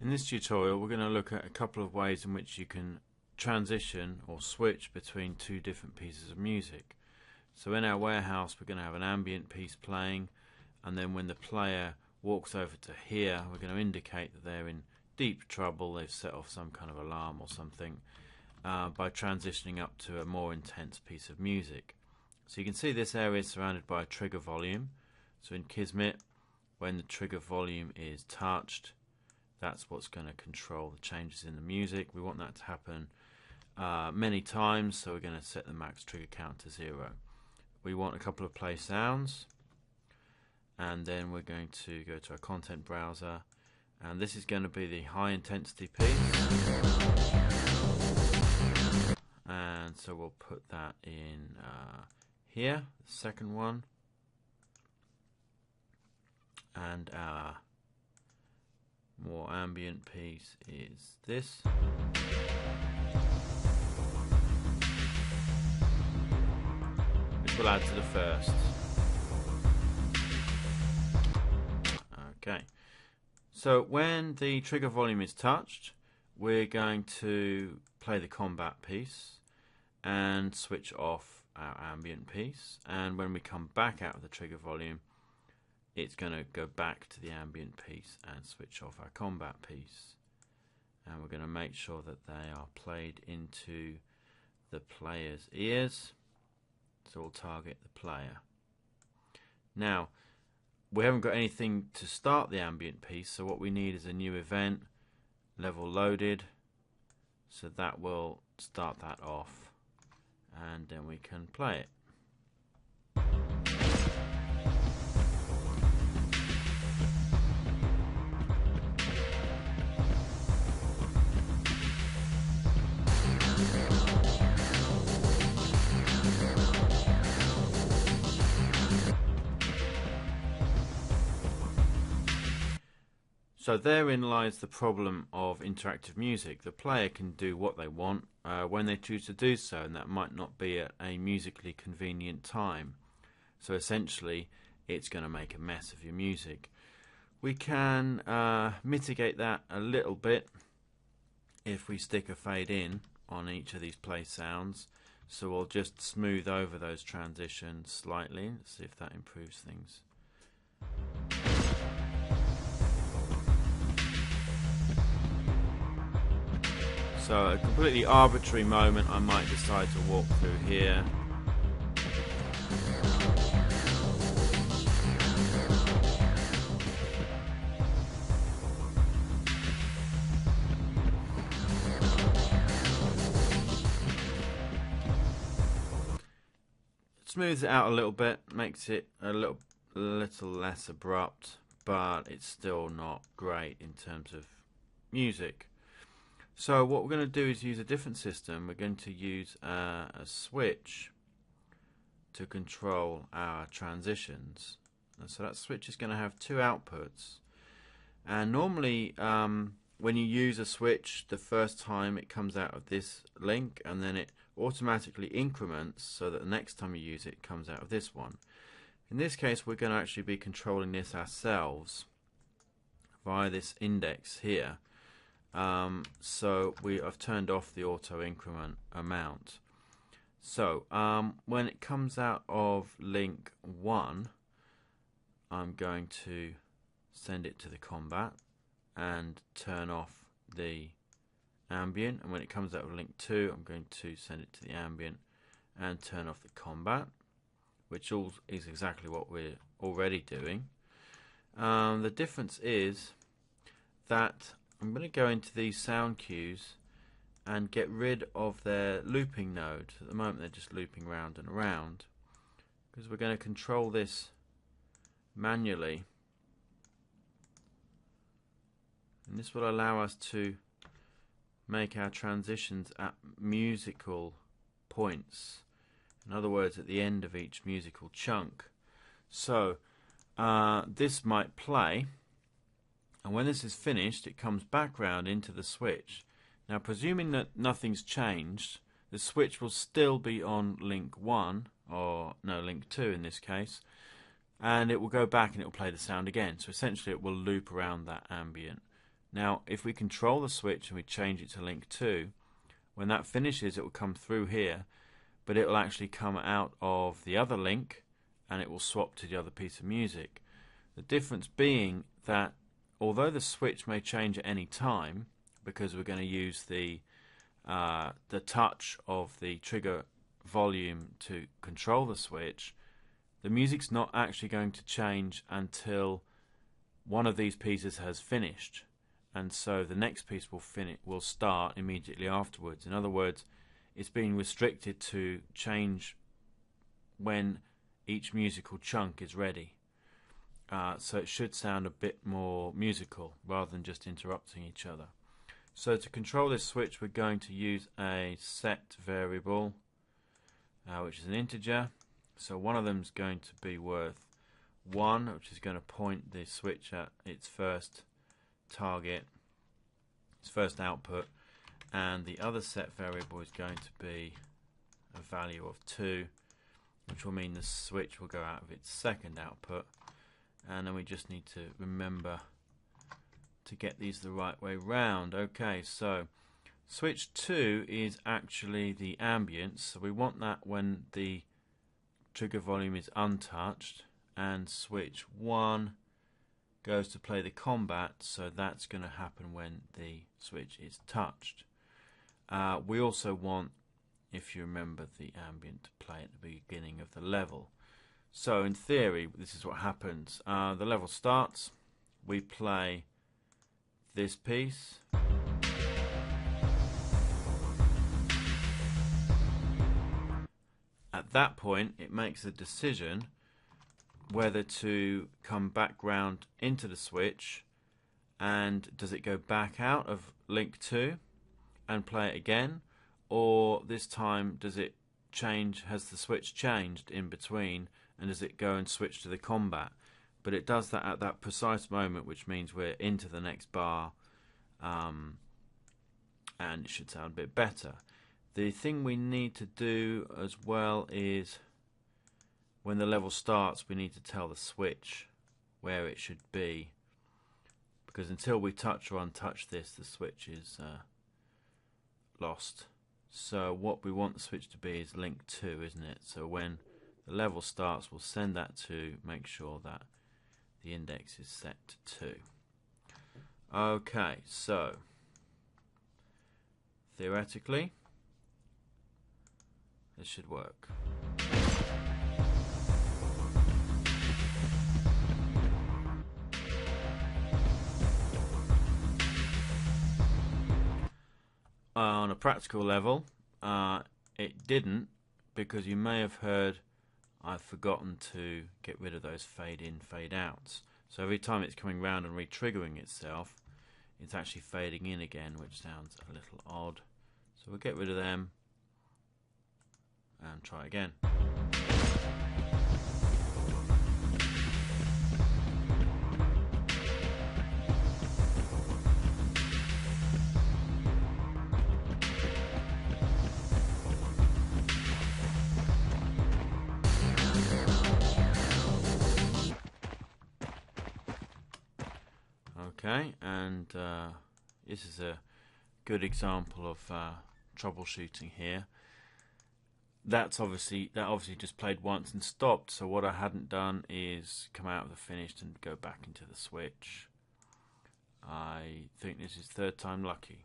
In this tutorial we're going to look at a couple of ways in which you can transition or switch between two different pieces of music. So in our warehouse we're going to have an ambient piece playing, and then when the player walks over to here we're going to indicate that they're in deep trouble, they've set off some kind of alarm or something, by transitioning up to a more intense piece of music. So you can see this area is surrounded by a trigger volume. So in Kismet, when the trigger volume is touched, that's what's going to control the changes in the music. We want that to happen many times, so we're going to set the max trigger count to 0. We want a couple of play sounds, and then we're going to go to our content browser, and this is going to be the high intensity piece, and so we'll put that in here, the second one, and our more ambient piece is this. Which will add to the first. Okay. So when the trigger volume is touched, we're going to play the combat piece and switch off our ambient piece. And when we come back out of the trigger volume, it's going to go back to the ambient piece and switch off our combat piece. And we're going to make sure that they are played into the player's ears. So we'll target the player. Now, we haven't got anything to start the ambient piece, so what we need is a new event, level loaded. So that will start that off, and then we can play it. So therein lies the problem of interactive music. The player can do what they want when they choose to do so, and that might not be at a musically convenient time. So essentially it's going to make a mess of your music. We can mitigate that a little bit if we stick a fade in on each of these play sounds. So we'll just smooth over those transitions slightly. Let's see if that improves things. So a completely arbitrary moment, I might decide to walk through here. Smooths it out a little bit, makes it a little less abrupt, but it's still not great in terms of music. So what we're going to do is use a different system. We're going to use a switch to control our transitions. And so that switch is going to have two outputs. And normally when you use a switch, the first time it comes out of this link, and then it automatically increments so that the next time you use it, it comes out of this one. In this case, we're going to actually be controlling this ourselves via this index here. So I've turned off the auto increment amount. So when it comes out of link 1, I'm going to send it to the combat and turn off the ambient, and when it comes out of link 2 I'm going to send it to the ambient and turn off the combat, which is exactly what we're already doing. The difference is that I'm going to go into these sound cues and get rid of their looping node. At the moment they're just looping round and around, because we're going to control this manually, and this will allow us to make our transitions at musical points. In other words, at the end of each musical chunk. So this might play, and when this is finished it comes back round into the switch. Now presuming that nothing's changed, the switch will still be on link 1, or no, link 2 in this case, and it will go back and it will play the sound again. So essentially it will loop around that ambient Now if we control the switch and we change it to link 2, when that finishes it will come through here, but it will actually come out of the other link and it will swap to the other piece of music. The difference being that although the switch may change at any time, because we're going to use the touch of the trigger volume to control the switch, the music's not actually going to change until one of these pieces has finished, and so the next piece will start immediately afterwards. In other words, it's being restricted to change when each musical chunk is ready. So it should sound a bit more musical rather than just interrupting each other. So to control this switch, we're going to use a set variable, which is an integer. So one of them is going to be worth 1, which is going to point the switch at its first target, its first output, and the other set variable is going to be a value of 2, which will mean the switch will go out of its second output. And then we just need to remember to get these the right way round. Okay, so switch 2 is actually the ambience, so we want that when the trigger volume is untouched, and switch 1 goes to play the combat, so that's going to happen when the switch is touched. We also want, if you remember, the ambient to play at the beginning of the level. So in theory, this is what happens. The level starts, we play this piece, at that point it makes a decision whether to come back round into the switch, and does it go back out of link 2 and play it again, or this time does it change, has the switch changed in between, and does it go and switch to the combat? But it does that at that precise moment, which means we're into the next bar, and it should sound a bit better. The thing we need to do as well is, when the level starts, we need to tell the switch where it should be, because until we touch or untouch this, the switch is lost. So what we want the switch to be is link 2, isn't it? So when the level starts, we'll send that to make sure that the index is set to 2. Okay, so theoretically this should work. On a practical level, it didn't, because you may have heard I've forgotten to get rid of those fade in, fade outs. So every time it's coming round and re-triggering itself, it's actually fading in again, which sounds a little odd. So we'll get rid of them and try again. Okay, and this is a good example of troubleshooting here. That obviously just played once and stopped, so what I hadn't done is come out of the finished and go back into the switch. I think this is third time lucky.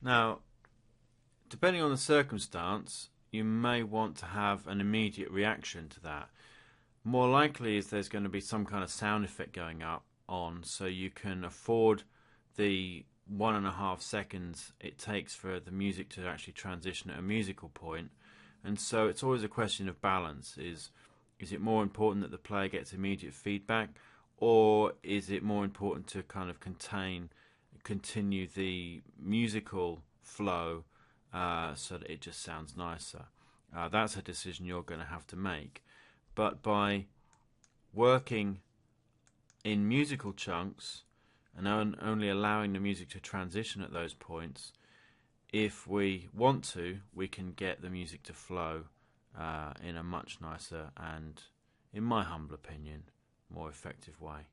Now, depending on the circumstance, you may want to have an immediate reaction to that. More likely is there's going to be some kind of sound effect going on, so you can afford the 1.5 seconds it takes for the music to actually transition at a musical point. And so it's always a question of balance, is Is it more important that the player gets immediate feedback, or is it more important to kind of continue the musical flow so that it just sounds nicer? That's a decision you're going to have to make. But by working in musical chunks and only allowing the music to transition at those points, if we want to, we can get the music to flow in a much nicer and, in my humble opinion, more effective way.